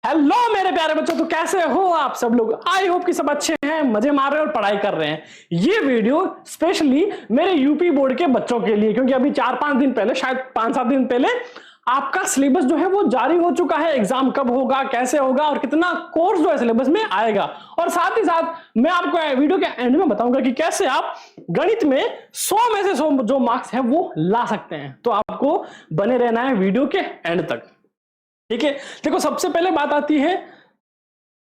Hello मेरे प्यारे बच्चों, तो कैसे हो आप सब लोग। आई होप कि सब अच्छे हैं, मजे मार रहे हैं और पढ़ाई कर रहे हैं। ये वीडियो स्पेशली मेरे यूपी बोर्ड के बच्चों के लिए, क्योंकि अभी 4-5 दिन पहले, शायद 5-7 दिन पहले आपका सिलेबस जो है वो जारी हो चुका है। एग्जाम कब होगा, कैसे होगा और कितना कोर्स जो है सिलेबस में आएगा। और साथ ही साथ मैं आपको वीडियो के एंड में बताऊंगा कि कैसे आप गणित में 100 में से 100 जो मार्क्स है वो ला सकते हैं। तो आपको बने रहना है वीडियो के एंड तक, ठीक है। देखो, सबसे पहले बात आती है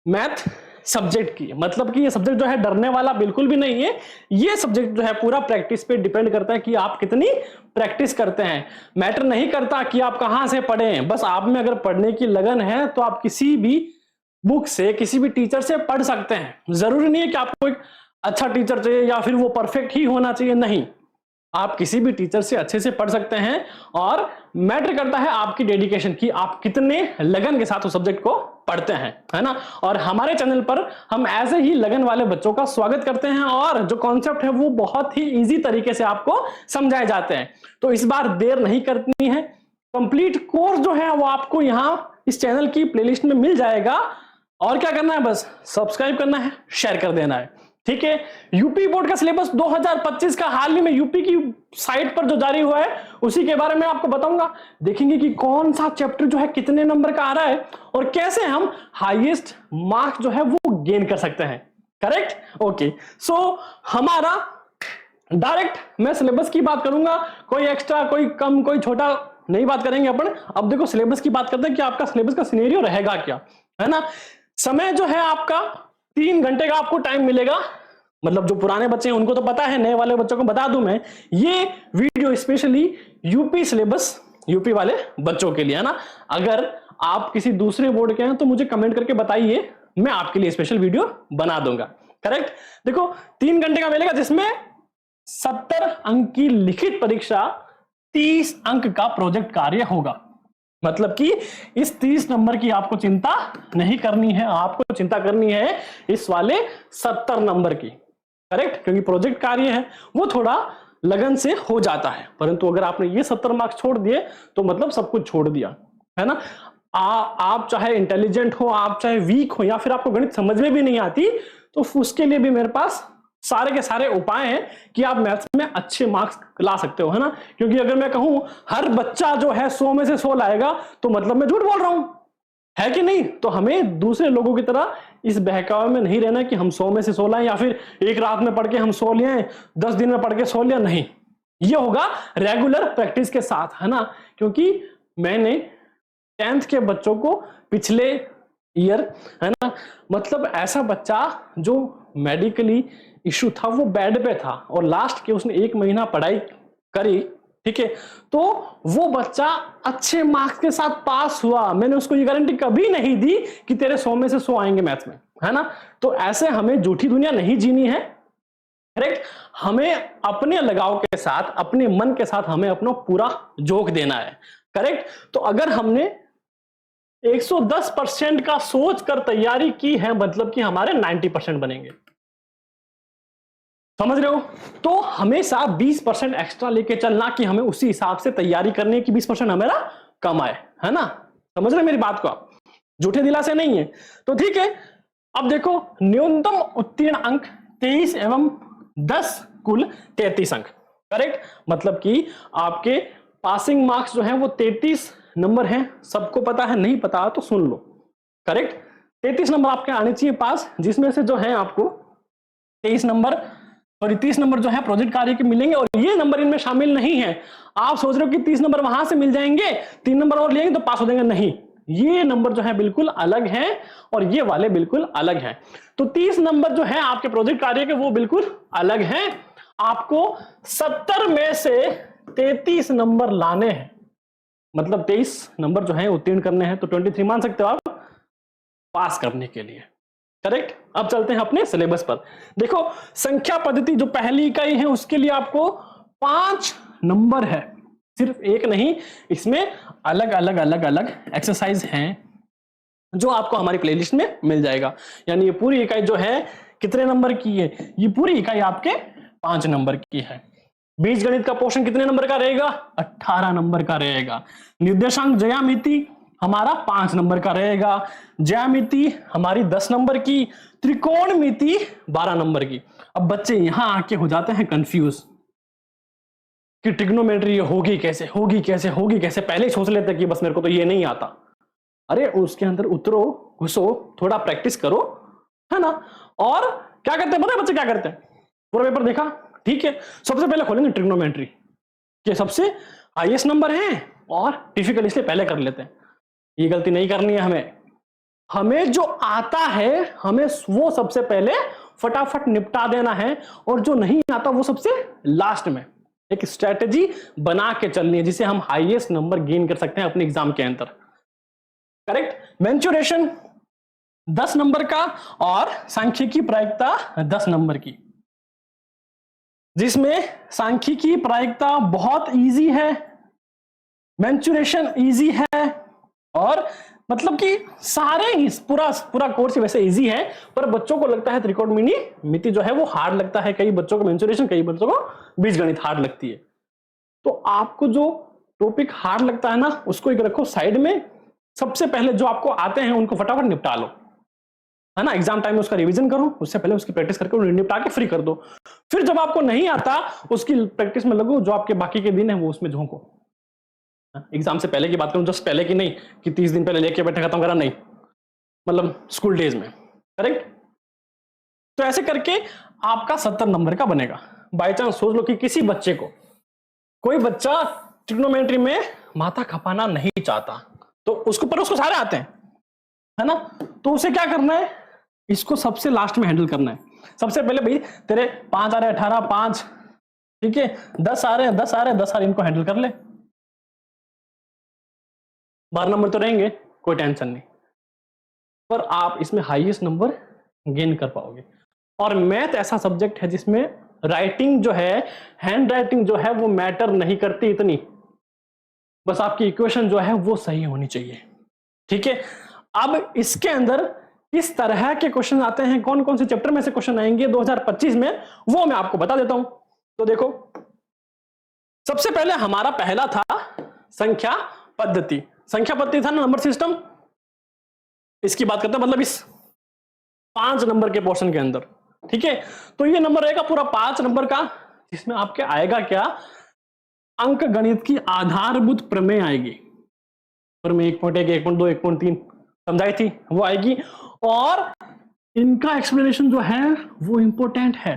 मैथ सब्जेक्ट की। मतलब कि ये सब्जेक्ट जो है डरने वाला बिल्कुल भी नहीं है। ये सब्जेक्ट जो है पूरा प्रैक्टिस पे डिपेंड करता है कि आप कितनी प्रैक्टिस करते हैं। मैटर नहीं करता कि आप कहां से पढ़ें, बस आप में अगर पढ़ने की लगन है तो आप किसी भी बुक से, किसी भी टीचर से पढ़ सकते हैं। जरूरी नहीं है कि आपको एक अच्छा टीचर चाहिए या फिर वो परफेक्ट ही होना चाहिए, नहीं, आप किसी भी टीचर से अच्छे से पढ़ सकते हैं। और मैटर करता है आपकी डेडिकेशन की आप कितने लगन के साथ उस सब्जेक्ट को पढ़ते हैं, है ना। और हमारे चैनल पर हम ऐसे ही लगन वाले बच्चों का स्वागत करते हैं और जो कॉन्सेप्ट है वो बहुत ही इजी तरीके से आपको समझाए जाते हैं। तो इस बार देर नहीं करनी है, कंप्लीट कोर्स जो है वो आपको यहाँ इस चैनल की प्लेलिस्ट में मिल जाएगा। और क्या करना है, बस सब्सक्राइब करना है, शेयर कर देना है, ठीक है। यूपी बोर्ड का सिलेबस 2025 का हाल ही में यूपी की साइट पर जो जारी हुआ है उसी के बारे में आपको बताऊंगा। देखेंगे कि कौन सा चैप्टर जो है कितने नंबर का आ रहा है और कैसे हम हाईएस्ट मार्क्स जो है वो गेन कर सकते हैं। Correct, okay. सो हमारा डायरेक्ट मैं सिलेबस की बात करूंगा, कोई एक्स्ट्रा, कोई कम, कोई छोटा नहीं बात करेंगे अपन। अब देखो, सिलेबस की बात करते हैं कि आपका सिलेबस का सिनेरियो रहेगा क्या, है ना। समय जो है आपका 3 घंटे का आपको टाइम मिलेगा। मतलब जो पुराने बच्चे हैं उनको तो पता है, नए वाले बच्चों को बता दूं मैं, ये video specially UP syllabus, UP वाले बच्चों के लिए, है ना। अगर आप किसी दूसरे बोर्ड के हैं तो मुझे कमेंट करके बताइए, मैं आपके लिए स्पेशल वीडियो बना दूंगा। करेक्ट। देखो, 3 घंटे का मिलेगा जिसमें 70 अंक की लिखित परीक्षा, 30 अंक का प्रोजेक्ट कार्य होगा। मतलब कि इस 30 नंबर की आपको चिंता नहीं करनी है, आपको चिंता करनी है इस वाले 70 नंबर की। करेक्ट, क्योंकि प्रोजेक्ट कार्य है वो थोड़ा लगन से हो जाता है, परंतु अगर आपने ये 70 मार्क्स छोड़ दिए तो मतलब सब कुछ छोड़ दिया, है ना। आप चाहे इंटेलिजेंट हो, आप चाहे वीक हो, या फिर आपको गणित समझ में भी नहीं आती, तो उसके लिए भी मेरे पास सारे के सारे उपाय हैं कि आप मैथ्स में अच्छे मार्क्स ला सकते हो, है ना। क्योंकि अगर मैं कहूं हर बच्चा जो है 100 में से 100 लाएगा तो मतलब मैं झूठ बोल रहा हूं, है कि नहीं। तो हमें दूसरे लोगों की तरह इस बहकावे में नहीं रहना कि हम 100 में से 100 लाएं, या फिर एक रात में पढ़ के हम 100 लिए, 10 दिन में पढ़ के 100 लिया, नहीं। ये होगा रेगुलर प्रैक्टिस के साथ, है ना। क्योंकि मैंने 10th के बच्चों को पिछले ईयर, है ना, मतलब ऐसा बच्चा जो मेडिकली इश्यू था, वो बेड पे था और लास्ट के उसने 1 महीना पढ़ाई करी, ठीक है, तो वो बच्चा अच्छे मार्क्स के साथ पास हुआ। मैंने उसको ये गारंटी कभी नहीं दी कि तेरे 100 में से 100 आएंगे मैथ्स में, है ना। तो ऐसे हमें झूठी दुनिया नहीं जीनी है। करेक्ट, हमें अपने लगाव के साथ, अपने मन के साथ हमें अपना पूरा जोक देना है। करेक्ट, तो अगर हमने 110% का सोच कर तैयारी की है, मतलब कि हमारे 90% बनेंगे, समझ रहे हो। तो हमेशा 20% एक्स्ट्रा लेके चलना कि हमें उसी हिसाब से तैयारी करनी है कि 20% हमारा कम आए, है ना। समझ रहे मेरी बात को आप, झूठे दिलासे नहीं है। तो ठीक है, अब देखो, न्यूनतम उत्तीर्ण अंक 23 एवं 10 कुल 33 अंक। करेक्ट, मतलब कि आपके पासिंग मार्क्स जो है वो 33 नंबर हैं। सबको पता है, नहीं पता तो सुन लो। करेक्ट, 33 नंबर आपके आने चाहिए पास, जिसमें से जो है आपको 23 नंबर और 30 नंबर जो है प्रोजेक्ट कार्य के मिलेंगे। और ये नंबर इनमें शामिल नहीं है। आप सोच रहे हो कि 30 नंबर वहां से मिल जाएंगे, 3 नंबर और लेंगे तो पास हो जाएंगे, नहीं। ये नंबर जो है बिल्कुल अलग है और ये वाले बिल्कुल अलग हैं। तो 30 नंबर जो है आपके प्रोजेक्ट कार्य के वो बिल्कुल अलग हैं। आपको 70 में से 33 नंबर लाने हैं, मतलब 23 नंबर जो है उत्तीर्ण करने हैं। तो 23 मान सकते हो आप पास करने के लिए। करेक्ट, अब चलते हैं अपने सिलेबस पर। देखो, संख्या पद्धति जो पहली इकाई है उसके लिए आपको 5 नंबर है, सिर्फ एक नहीं, इसमें अलग अलग अलग अलग एक्सरसाइज हैं जो आपको हमारी प्लेलिस्ट में मिल जाएगा। यानी ये पूरी इकाई जो है कितने नंबर की है, ये पूरी इकाई आपके 5 नंबर की है। बीजगणित का पोर्शन कितने नंबर का रहेगा, 18 नंबर का रहेगा। निर्देशांक ज्यामिति हमारा 5 नंबर का रहेगा, ज्यामिति हमारी 10 नंबर की, त्रिकोणमिति 12 नंबर की। अब बच्चे यहां आके हो जाते हैं कंफ्यूज कि ट्रिग्नोमेट्री होगी कैसे, होगी कैसे, होगी कैसे। पहले ही सोच लेते कि बस मेरे को तो ये नहीं आता। अरे उसके अंदर उतरो, घुसो, थोड़ा प्रैक्टिस करो, है ना। और क्या करते हैं पता है बच्चे क्या करते हैं? पूरा पेपर देखा, ठीक है, सबसे पहले खोलेंगे ट्रिग्नोमेट्री के सबसे हाईएस्ट नंबर है और डिफिकल्ट इसलिए पहले कर लेते हैं। ये गलती नहीं करनी है हमें। हमें जो आता है हमें वो सबसे पहले फटाफट निपटा देना है, और जो नहीं आता वो सबसे लास्ट में। एक स्ट्रेटेजी बना के चलनी है जिसे हम हाईएस्ट नंबर गेन कर सकते हैं अपने एग्जाम के अंदर। करेक्ट। मेंसुरेशन 10 नंबर का और सांख्यिकी प्रायिकता 10 नंबर की, जिसमें सांख्यिकी प्रायिकता बहुत इजी है, मेंसुरेशन इजी है, और मतलब कि सारे ही पूरा कोर्स वैसे इजी है, पर बच्चों को लगता है त्रिकोणमिति जो है वो हार्ड लगता है। कई बच्चों को मेंसुरेशन, कई बच्चों को बीजगणित हार्ड लगती है। तो आपको जो टॉपिक हार्ड लगता है ना उसको एक रखो साइड में। सबसे पहले जो आपको आते हैं उनको फटाफट निपटा लो, है ना। एग्जाम टाइम में उसका रिवीजन करो, उससे पहले उसकी प्रैक्टिस करके निपटा के फ्री कर दो। फिर जब आपको नहीं आता उसकी प्रैक्टिस में लगो, जो आपके बाकी के दिन है वो उसमें झोंको। एग्जाम से पहले की बात करूं, जस्ट पहले की नहीं कि 30 दिन पहले लेके बैठे खत्म करा, नहीं, मतलब स्कूल डेज में। करेक्ट। तो ऐसे करके आपका 70 नंबर का बनेगा। बाई चांस सोच लो कि किसी बच्चे को, कोई बच्चा ट्रिग्नोमेट्री में माथा खपाना नहीं चाहता, तो उसको सारे आते हैं, है ना। तो उसे क्या करना है, इसको सबसे लास्ट में हैंडल करना है। सबसे पहले भाई तेरे 5 आ रहे, 18, 5, ठीक है, 10 आ रहे हैं, 10 आ रहे हैं, 10 आ रहे, इनको हैंडल कर ले। 12 नंबर तो रहेंगे, कोई टेंशन नहीं, पर आप इसमें हाईएस्ट नंबर गेन कर पाओगे। और मैथ ऐसा सब्जेक्ट है जिसमें राइटिंग जो है, हैंड राइटिंग जो है वो मैटर नहीं करती इतनी, बस आपकी इक्वेशन जो है वो सही होनी चाहिए, ठीक है। अब इसके अंदर किस तरह के क्वेश्चन आते हैं, कौन कौन से चैप्टर में से क्वेश्चन आएंगे 2025 में, वो मैं आपको बता देता हूं। तो देखो, सबसे पहले हमारा पहला था संख्या पद्धति। संख्या पद्धति था ना, नंबर सिस्टम। इसकी बात करते हैं, मतलब इस 5 नंबर के पोर्शन के अंदर, ठीक है। तो ये नंबर रहेगा पूरा 5 नंबर का, जिसमें आपके आएगा क्या, अंक गणित की आधारभूत प्रमेय आएगी। प्रमेय 1.1, 1.2, 1.3 समझाई थी, वो आएगी। और इनका एक्सप्लेनेशन जो है वो इंपॉर्टेंट है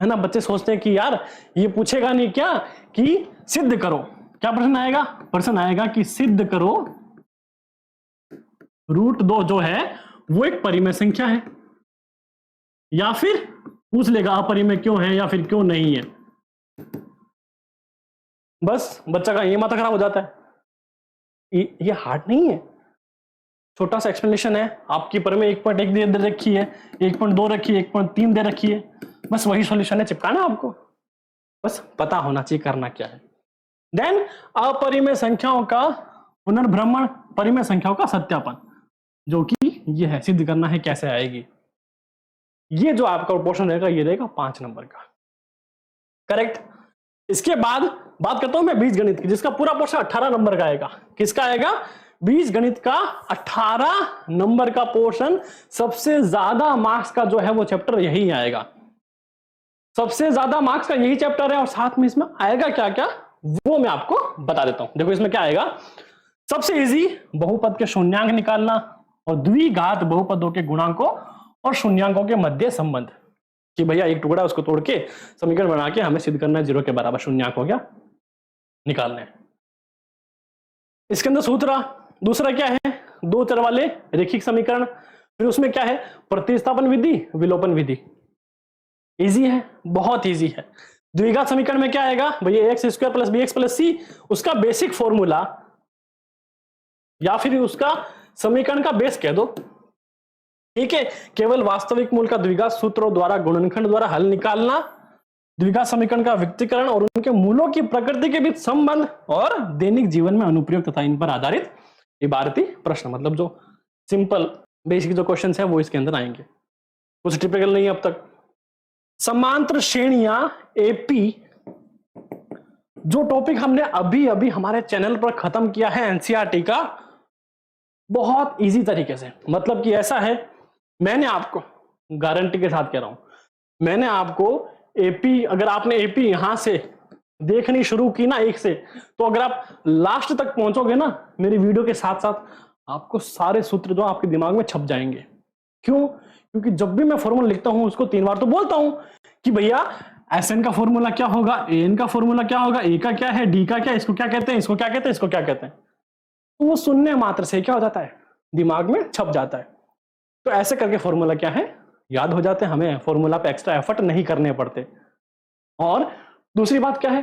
ना। बच्चे सोचते हैं कि यार ये पूछेगा नहीं क्या कि सिद्ध करो। क्या प्रश्न आएगा? प्रश्न आएगा कि सिद्ध करो √2 जो है वो एक परिमेय संख्या है, या फिर पूछ लेगा अपरिमेय क्यों है या फिर क्यों नहीं है। बस बच्चा का ये माथा खराब हो जाता है। ये हार्ड नहीं है, छोटा सा एक्सप्लेनेशन है। आपकी परिमेय 1.1 दे रखी है, 1.2 रखी है, 1.3 दे रखी है, बस वही सॉल्यूशन है, चिपकाना आपको, बस पता होना चाहिए करना क्या है। देन अपरिमेय संख्याओं का पुनर्भ्रमण, परिमेय संख्याओं का सत्यापन, जो कि ये है, सिद्ध करना है कैसे आएगी। ये जो आपका पोर्शन रहेगा ये रहेगा 5 नंबर का। करेक्ट। इसके बाद बात करता हूं मैं बीजगणित की, जिसका पूरा पोर्शन 18 नंबर का आएगा। किसका आएगा? बीजगणित का 18 नंबर का पोर्शन। सबसे ज्यादा मार्क्स का जो है वो चैप्टर यही आएगा, सबसे ज्यादा मार्क्स का यही चैप्टर है। और साथ में इसमें आएगा क्या क्या वो मैं आपको बता देता हूं। देखो इसमें क्या आएगा, सबसे इजी बहुपद के शून्यांक निकालना और द्विघात बहुपदों के गुणांकों और शून्यांकों के मध्य संबंध, कि भैया एक टुकड़ा उसको तोड़ के समीकरण बना के हमें सिद्ध करना है 0 के बराबर शून्यांक हो गया, निकालने हैं। इसके अंदर सूत्र दूसरा क्या है, 2 चर वाले रेखिक समीकरण। फिर उसमें क्या है, प्रतिस्थापन विधि, विलोपन विधि। इजी है, बहुत इजी है। द्विघात समीकरण में क्या आएगा भैया, x² + bx + c, उसका बेसिक फॉर्मूला या फिर उसका समीकरण का बेस कह दो, ठीक है। केवल वास्तविक मूल का द्विघात सूत्रों द्वारा गुणनखंड द्वारा हल निकालना, द्विघात समीकरण का व्यक्तीकरण और उनके मूलों की प्रकृति के बीच संबंध, और दैनिक जीवन में अनुप्रयोग तथा इन पर आधारित इबारती प्रश्न। मतलब जो सिंपल बेसिक जो क्वेश्चन है वो इसके अंदर आएंगे, कुछ टिपिकल नहीं है अब तक। समांतर श्रेणियां एपी, जो टॉपिक हमने अभी अभी हमारे चैनल पर खत्म किया है एनसीईआरटी का, बहुत इजी तरीके से। मतलब कि ऐसा है, मैंने आपको गारंटी के साथ कह रहा हूं, मैंने आपको एपी, अगर आपने एपी यहां से देखनी शुरू की ना एक से, तो अगर आप लास्ट तक पहुंचोगे ना मेरी वीडियो के साथ साथ, आपको सारे सूत्र जो आपके दिमाग में छप जाएंगे। क्यों? क्योंकि जब भी मैं फॉर्मूला लिखता हूं उसको 3 बार तो बोलता हूं कि भैया एसएन का फॉर्मूला क्या होगा, एन का फॉर्मूला क्या होगा, ए का क्या है, डी का क्या है, इसको क्या कहते हैं, इसको क्या कहते हैं, इसको क्या कहते हैं। तो वो सुनने मात्र से क्या हो जाता है, दिमाग में छप जाता है। तो ऐसे करके फॉर्मूला क्या है, याद हो जाते हैं, हमें फॉर्मूला पे एक्स्ट्रा एफर्ट नहीं करने पड़ते। और दूसरी बात क्या है,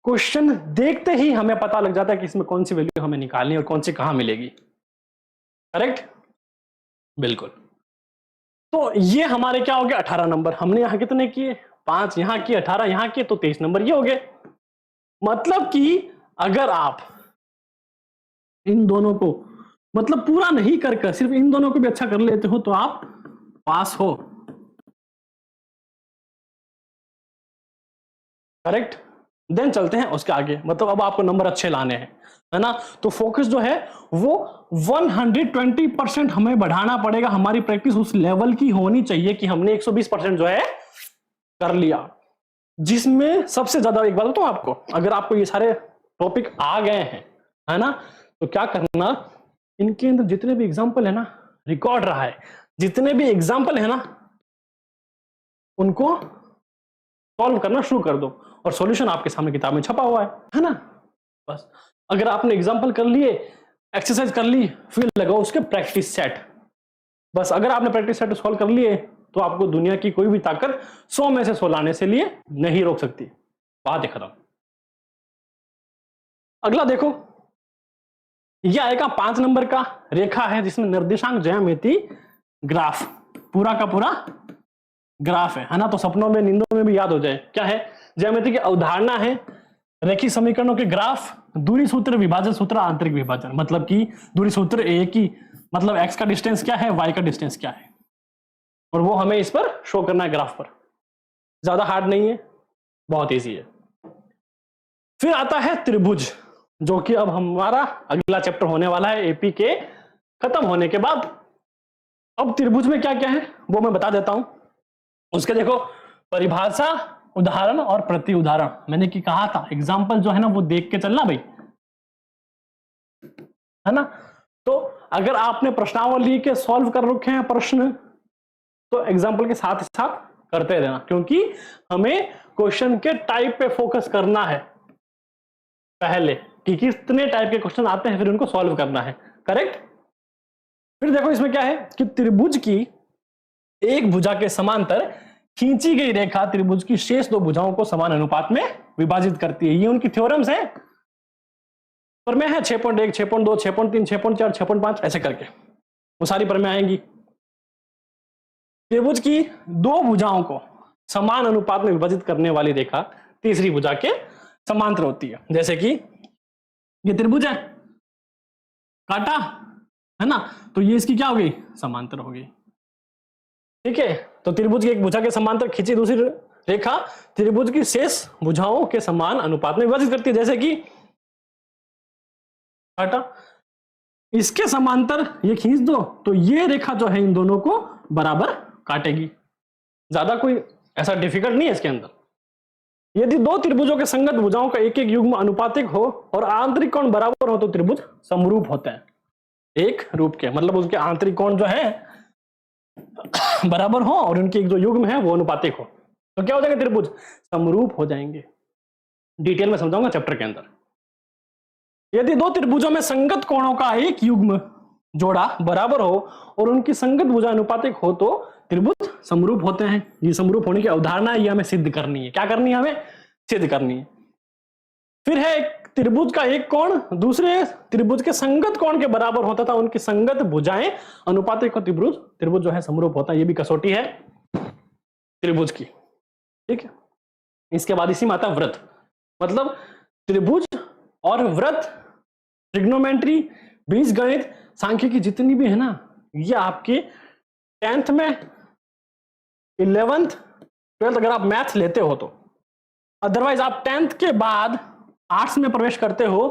क्वेश्चन देखते ही हमें पता लग जाता है कि इसमें कौन सी वैल्यू हमें निकालनी है और कौन सी कहां मिलेगी। करेक्ट? बिल्कुल। तो ये हमारे क्या हो गए 18 नंबर। हमने यहां कितने किए, 5 यहां किए, 18 यहां किए, तो 23 नंबर ये हो गए। मतलब कि अगर आप इन दोनों को मतलब पूरा नहीं कर सिर्फ इन दोनों को भी अच्छा कर लेते हो तो आप पास हो। करेक्ट? देन चलते हैं उसके आगे। मतलब अब आपको नंबर अच्छे लाने हैं, है ना। तो फोकस जो है वो 120% हमें बढ़ाना पड़ेगा। हमारी प्रैक्टिस उस लेवल की होनी चाहिए कि हमने 120% जो है कर लिया। जिसमें सबसे ज्यादा, एक बात बताऊं आपको, अगर आपको ये सारे टॉपिक आ गए हैं, है ना, तो क्या करना, इनके अंदर जितने भी एग्जाम्पल है ना, रिकॉर्ड रहा है, जितने भी एग्जाम्पल है ना, उनको सॉल्व करना शुरू कर दो। और सॉल्यूशन आपके सामने किताब में छपा हुआ है ना। बस अगर आपने एग्जाम्पल कर लिए, एक्सरसाइज कर ली, फिर लगाओ उसके प्रैक्टिस सेट। बस अगर आपने प्रैक्टिस सेट सॉल्व कर लिए तो आपको दुनिया की कोई भी ताकत 100 में से 100 लाने से लिए नहीं रोक सकती। बात है खत्म। अगला देखो, यह आएगा 5 नंबर का रेखा है जिसमें निर्देशांक ज्यामिति ग्राफ, पूरा का पूरा ग्राफ है ना। तो सपनों में नींदों में भी याद हो जाए, क्या है, ज्यामिति की अवधारणा है रेखीय समीकरणों के ग्राफ, दूरी सूत्र, विभाजन सूत्र, आंतरिक विभाजन। मतलब कि दूरी सूत्र ए की मतलब एक्स का डिस्टेंस क्या है, वाई का डिस्टेंस क्या है, और वो हमें इस पर शो करना है ग्राफ पर। ज्यादा हार्ड नहीं है, बहुत इजी है। फिर आता है त्रिभुज, जो कि अब हमारा अगला चैप्टर होने वाला है एपी के खत्म होने के बाद। अब त्रिभुज में क्या क्या है वो मैं बता देता हूं। उसके देखो परिभाषा, उदाहरण और प्रति उदाहरण। मैंने कि कहा था एग्जाम्पल जो है ना वो देख के चलना भाई, है ना। तो अगर आपने प्रश्नावली के सॉल्व कर रखे हैं प्रश्न, तो एग्जाम्पल के साथ साथ करते रहना, क्योंकि हमें क्वेश्चन के टाइप पे फोकस करना है पहले, कि कितने टाइप के क्वेश्चन आते हैं, फिर उनको सॉल्व करना है। करेक्ट? फिर देखो इसमें क्या है कि त्रिभुज की एक भुजा के समांतर खींची गई रेखा त्रिभुज की शेष 2 भुजाओं को समान अनुपात में विभाजित करती है। ये उनकी थ्योरम्स है, प्रमेय है 6.1, 6.2, 6.3, 6.4, 6.5 ऐसे करके वो सारी प्रमेय आएंगी। त्रिभुज की 2 भुजाओं को समान अनुपात में विभाजित करने वाली रेखा तीसरी भुजा के समांतर होती है। जैसे कि ये त्रिभुज है, काटा, है ना, तो ये इसकी क्या हो गई, समांतर हो गई। ठीक है, तो त्रिभुज की एक भुजा के समांतर खींची दूसरी रेखा त्रिभुज की शेष भुजाओं के समान अनुपात में विभाजित करती है। जैसे कि काटा, इसके समांतर ये खींच दो तो ये रेखा जो है इन दोनों को बराबर काटेगी। ज्यादा कोई ऐसा डिफिकल्ट नहीं है इसके अंदर। यदि 2 त्रिभुजों के संगत भुजाओं का एक एक युग्म अनुपातिक हो और आंतरिक कोण बराबर हो तो त्रिभुज समरूप होते हैं। एक रूप के मतलब उसके आंतरिक कोण जो है बराबर हो और उनके एक जो युग्म है वो अनुपातिक हो, तो क्या हो जाएगा, त्रिभुज समरूप हो जाएंगे। डिटेल में समझाऊंगा चैप्टर के अंदर। यदि 2 त्रिभुजों में संगत कोणों का एक युग्म जोड़ा बराबर हो और उनकी संगत भुजा अनुपातिक हो तो त्रिभुज समरूप होते हैं। ये समरूप होने की अवधारणा है, ये हमें सिद्ध करनी है। क्या करनी है, हमें सिद्ध करनी है। फिर है एक त्रिभुज का एक कोण दूसरे त्रिभुज के संगत कोण के बराबर होता था, उनकी संगत भुजाएं अनुपातिक हो, त्रिभुज जो है समरूप होता है। ये भी कसौटी है त्रिभुज की। ठीक है, इसके बाद इसी में आता वृत्त। मतलब त्रिभुज और वृत्त, ट्रिग्नोमेट्री, बीजगणित, सांख्यिकी जितनी भी है ना, ये आपके 10th में, 11th, 12th अगर आप मैथ लेते हो तो। अदरवाइज आप 10th के बाद आर्ट्स में प्रवेश करते हो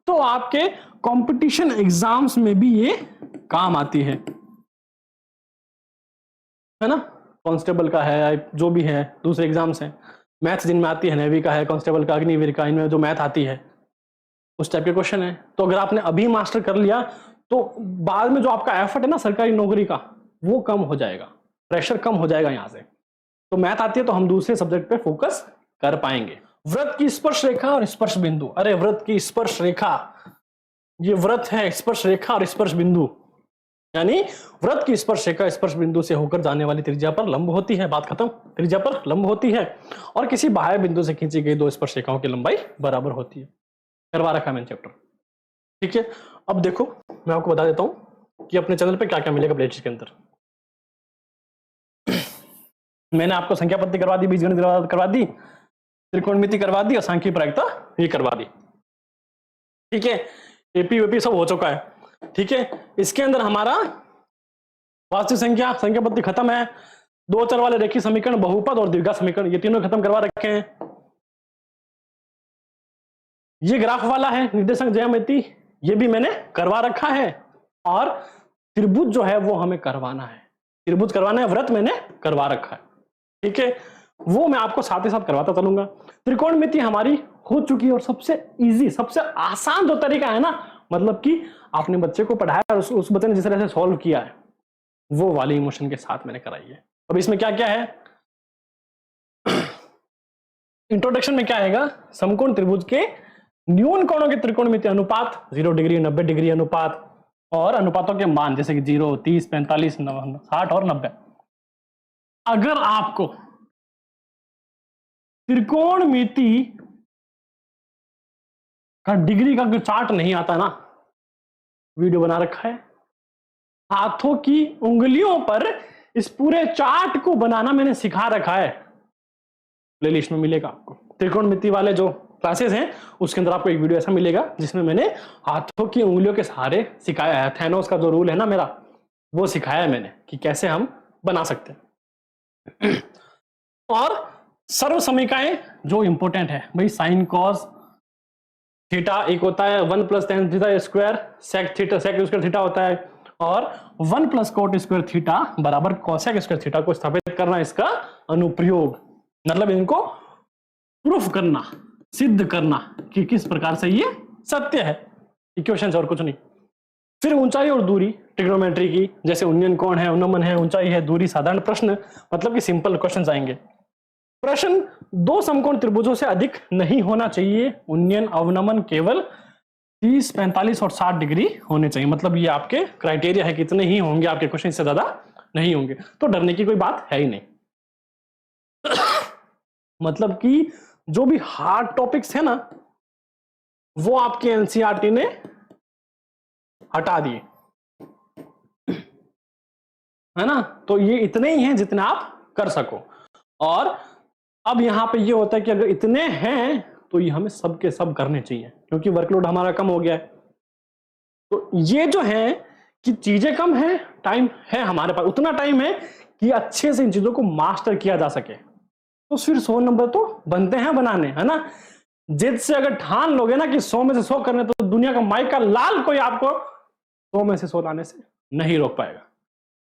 तो आपके कंपटीशन एग्जाम्स में भी ये काम आती है ना। कांस्टेबल का है, जो भी है दूसरे एग्जाम्स हैं, मैथ्स जिनमें आती है, नेवी का है, कांस्टेबल का, अग्निवीर का, इनमें जो मैथ आती है उस टाइप के क्वेश्चन है। तो अगर आपने अभी मास्टर कर लिया तो बाद में जो आपका एफर्ट है ना सरकारी नौकरी का, वो कम हो जाएगा, प्रेशर कम हो जाएगा यहां से। तो मैथ आती है तो हम दूसरे सब्जेक्ट पे फोकस कर पाएंगे। व्रत की स्पर्श रेखा और स्पर्श बिंदु, अरे व्रत की स्पर्श रेखा, ये व्रत है, स्पर्श रेखा और स्पर्श बिंदु, यानी व्रत की स्पर्श रेखा स्पर्श बिंदु से होकर जाने वाली त्रिज्या पर लंब होती है, बात खत्म, त्रिज्या पर लंब होती है, और किसी बाह्य बिंदु से खींची गई दो स्पर्श रेखाओं की लंबाई बराबर होती है। करवा रखा मैंने चैप्टर, ठीक है। अब देखो मैं आपको बता देता हूं कि अपने चैनल पे क्या क्या मिलेगा प्लेलिस्ट के अंदर। मैंने आपको संख्या पद्धति करवा दी, बीजगणित करवा दी, त्रिकोणमिति करवा दी और सांख्यिक प्रायिकता ये करवा दी, ठीक है। एपी वेपी सब हो चुका है, ठीक है। इसके अंदर हमारा वास्तविक संख्या, संख्या पद्धति खत्म है, दो चर वाले रेखीय समीकरण, बहुपद और द्विघात समीकरण, ये तीनों खत्म करवा रखे हैं। ये ग्राफ वाला है निर्देशांक ज्यामिति, ये भी मैंने करवा रखा है। और त्रिभुज जो है वो हमें करवाना है, त्रिभुज करवाना है, व्रत मैंने करवा रखा है, ठीक है। वो मैं आपको साथ ही साथ करवाता चलूंगा। त्रिकोणमिति हमारी हो चुकी है और सबसे इजी, सबसे आसान जो तरीका है ना, मतलब कि आपने बच्चे को पढ़ाया और उस बच्चे ने जिस तरह से सॉल्व किया है वो वाली इमोशन के साथ मैंने कराई है। अब इसमें क्या क्या है, इंट्रोडक्शन में क्या आएगा, समकोण त्रिभुज के न्यून कोणों के त्रिकोणमिति अनुपात, 0 डिग्री 90 डिग्री अनुपात, और अनुपातों के मान जैसे कि 0, 30, 45, 60 और 90। अगर आपको त्रिकोणमिति का डिग्री का चार्ट नहीं आता ना, वीडियो बना रखा है, हाथों की उंगलियों पर इस पूरे चार्ट को बनाना मैंने सिखा रखा है, प्लेलिस्ट में मिलेगा आपको। त्रिकोणमिति वाले जो क्लासेस हैं उसके अंदर आपको एक वीडियो ऐसा मिलेगा जिसमें मैंने हाथों की उंगलियों के सहारे सिखाया है, थैनोस का जो रूल है ना मेरा, वो सिखाया है मैंने कि कैसे हम बना सकते हैं। और सर्व समीकरण जो इंपॉर्टेंट है भाई, साइन कॉस थीटा एक होता है 1 + tan theta square, sec theta sec square theta होता है, और 1 + cot स्क्वायर थीटा बराबर कोसेक स्क्वायर थीटा को स्थापित करना इसका अनुप्रयोग, मतलब इनको प्रूफ करना, सिद्ध करना कि किस प्रकार से ये सत्य है, इक्वेशन और कुछ नहीं। फिर ऊंचाई और दूरी ट्रिग्नोमेट्री की, जैसे उन्नयन कोण है, उन्नमन है, ऊंचाई है, दूरी, साधारण प्रश्न, मतलब कि सिंपल क्वेश्चन आएंगे। प्रश्न दो समकोण त्रिभुजों से अधिक नहीं होना चाहिए, उन्नयन अवनमन केवल 30, 45 और 60 डिग्री होने चाहिए, मतलब ये आपके क्राइटेरिया है कि इतने ही होंगे आपके क्वेश्चन, इससे ज्यादा नहीं होंगे। तो डरने की कोई बात है ही नहीं। मतलब कि जो भी हार्ड टॉपिक्स है ना वो आपके एनसीईआरटी ने हटा दिए, है ना। तो ये इतने ही हैं जितने आप कर सको। और अब यहां पे ये होता है कि अगर इतने हैं तो ये हमें सब के सब करने चाहिए, क्योंकि वर्कलोड हमारा कम हो गया है। तो ये जो है कि चीजें कम है, टाइम है हमारे पास, उतना टाइम है कि अच्छे से इन चीजों को मास्टर किया जा सके। तो फिर 100 नंबर तो बनते हैं बनाने, है ना। जिद से अगर ठान लोगे ना कि 100 में से 100 करने, तो दुनिया का माइक का लाल कोई आपको 100 में से 100 लाने से नहीं रोक पाएगा।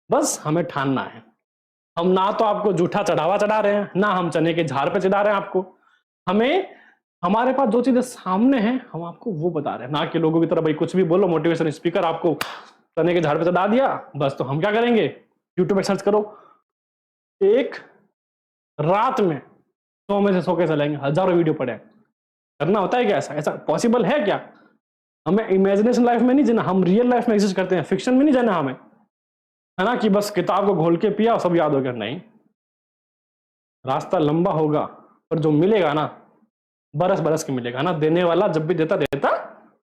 बस हमें ठानना है। हम ना तो आपको जूठा चढ़ावा चढ़ा रहे हैं, ना हम चने के झाड़ पे चढ़ा रहे हैं आपको। हमें हमारे पास जो चीजें सामने हैं हम आपको वो बता रहे हैं, ना कि लोगों की तरह भाई कुछ भी बोलो, मोटिवेशन स्पीकर आपको चने के झाड़ पे चढ़ा दिया बस। तो हम क्या करेंगे, यूट्यूब पे सर्च करो, एक रात में 100 में से 100 कैसे लाएंगे, हजारों वीडियो पड़े। करना होता है क्या ऐसा? ऐसा पॉसिबल है क्या? हमें इमेजिनेशन लाइफ में नहीं जीना, हम रियल लाइफ में एग्जिस्ट करते हैं, फिक्शन में नहीं जाना हमें, है ना, कि बस किताब को घोल के पिया और सब याद हो गया। नहीं, रास्ता लंबा होगा पर जो मिलेगा ना बरस बरस के मिलेगा ना। देने वाला जब भी देता देता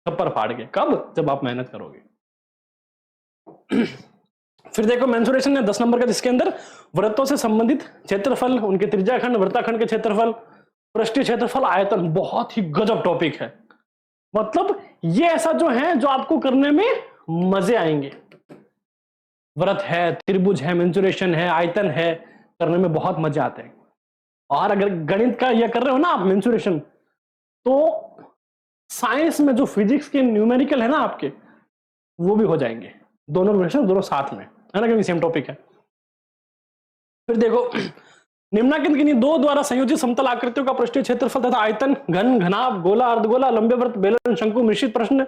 थप्पड़ फाड़ के, कब? जब आप मेहनत करोगे। फिर देखो मेंसुरेशन है 10 नंबर का, जिसके अंदर वृत्तों से संबंधित क्षेत्रफल, उनके त्रिज्याखंड, वृत्ताखंड के क्षेत्रफल, पृष्ठीय क्षेत्रफल, आयतन, बहुत ही गजब टॉपिक है। मतलब ये ऐसा जो है जो आपको करने में मजे आएंगे। वृत्त है, त्रिभुज है, मेंसुरेशन है, आयतन है, करने में बहुत मजे आते हैं। और अगर गणित का यह कर रहे हो ना आप मेंसुरेशन, तो साइंस में जो फिजिक्स के न्यूमेरिकल है ना आपके, वो भी हो जाएंगे। दोनों क्वेश्चन दोनों साथ में है ना, क्योंकि सेम टॉपिक है। फिर देखो, निम्नांकित किन्हीं दो द्वारा संयोजित समतल आकृतियों का पृष्ठीय क्षेत्रफल तथा आयतन, घन, घनाभ, गोला, अर्धगोला, लंबे वृत्त, बेलन, शंकु, मिश्रित प्रश्न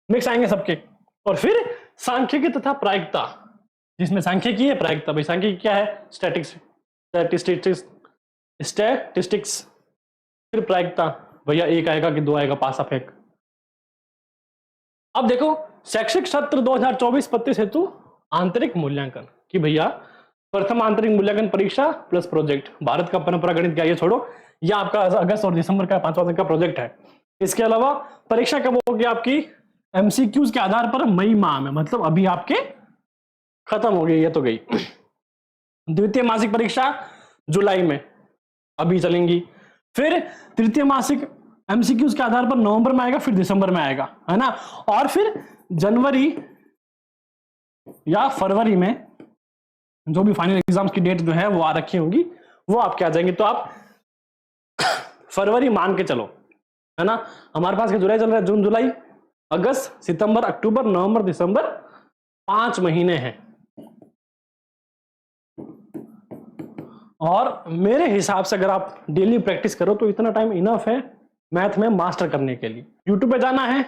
मिक्स आएंगे सबके। और फिर सांख्यिकी तथा प्रायिकता, जिसमें सांख्यिकी है, प्रायिकता। भाई सांख्यिकी क्या है? स्टैटिस्टिक्स। फिर प्रायिकता, भैया एक आएगा कि दो आएगा, पासा फेंक। अब देखो, शैक्षिक सत्र 2024-25 हेतु आंतरिक मूल्यांकन कि भैया प्रथम आंतरिक मूल्यांकन परीक्षा प्लस प्रोजेक्ट, भारत का परंपरा गणित क्या, ये छोड़ो, ये आपका अगस्त और दिसंबर का 5वां दिन का प्रोजेक्ट है। इसके अलावा परीक्षा कब होगी आपकी? एमसीक्यूज के आधार पर मई माह में, मतलब अभी आपके खत्म हो गई, ये तो गई। द्वितीय मासिक परीक्षा जुलाई में अभी चलेंगी। फिर तृतीय मासिक एमसीक्यूज के आधार पर नवंबर में आएगा, फिर दिसंबर में आएगा, है ना। और फिर जनवरी या फरवरी में जो भी फाइनल एग्जाम्स की डेट जो है वो आ रखी होगी, वो आपके आ जाएंगे। तो आप फरवरी मान के चलो, है ना। हमारे पास जुलाई चल रहा है, जून, जुलाई, अगस्त, सितंबर, अक्टूबर, नवंबर, दिसंबर, 5 महीने हैं। और मेरे हिसाब से अगर आप डेली प्रैक्टिस करो तो इतना टाइम इनफ है मैथ में मास्टर करने के लिए। यूट्यूब पे जाना है,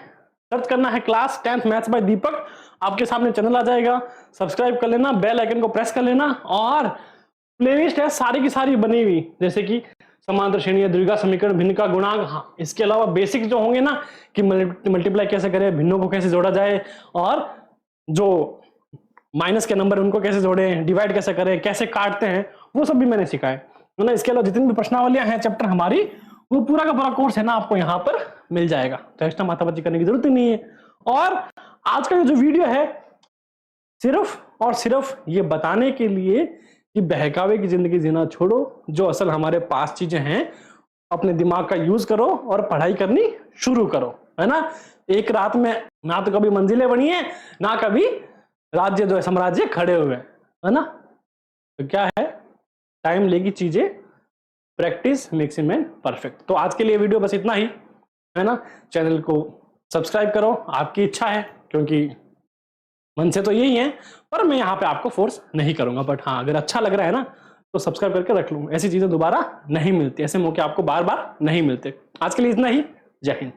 सर्च करना है क्लास 10th मैथ्स बाय दीपक, आपके सामने चैनल आ जाएगा, सब्सक्राइब कर लेना, बेल आइकन को प्रेस कर लेना। और प्लेलिस्ट है सारी की सारी बनी हुई, जैसे कि समांतर श्रेणी, द्विघात समीकरण, भिन्न का गुणांक। हाँ, इसके अलावा बेसिक जो होंगे ना कि मल्टीप्लाई कैसे करें, भिन्नों को कैसे जोड़ा जाए, और जो माइनस के नंबर उनको कैसे जोड़ें, डिवाइड कैसे करें, कैसे काटते हैं, वो सब भी मैंने सिखाया है ना। इसके अलावा जितनी भी प्रश्नावलियां हैं चैप्टर हमारी, वो पूरा का पूरा कोर्स है ना आपको यहाँ पर मिल जाएगा, तो एक्स्ट्रा माथापच्ची करने की जरूरत ही नहीं है। और आज का जो वीडियो है सिर्फ और सिर्फ ये बताने के लिए कि बहकावे की जिंदगी जीना छोड़ो, जो असल हमारे पास चीजें हैं अपने दिमाग का यूज करो और पढ़ाई करनी शुरू करो, है ना। एक रात में ना तो कभी मंजिलें बनी है, ना कभी राज्य जो है साम्राज्य खड़े हुए, है ना। तो क्या है, टाइम लेगी चीजें, practice makes a man perfect. तो आज के लिए वीडियो बस इतना ही, है ना। चैनल को सब्सक्राइब करो, आपकी इच्छा है, क्योंकि मन से तो यही है, पर मैं यहाँ पे आपको फोर्स नहीं करूंगा। बट हाँ, अगर अच्छा लग रहा है ना तो सब्सक्राइब करके रख लूँ, ऐसी चीजें दोबारा नहीं मिलती, ऐसे मौके आपको बार बार नहीं मिलते। आज के लिए इतना ही, जय हिंद।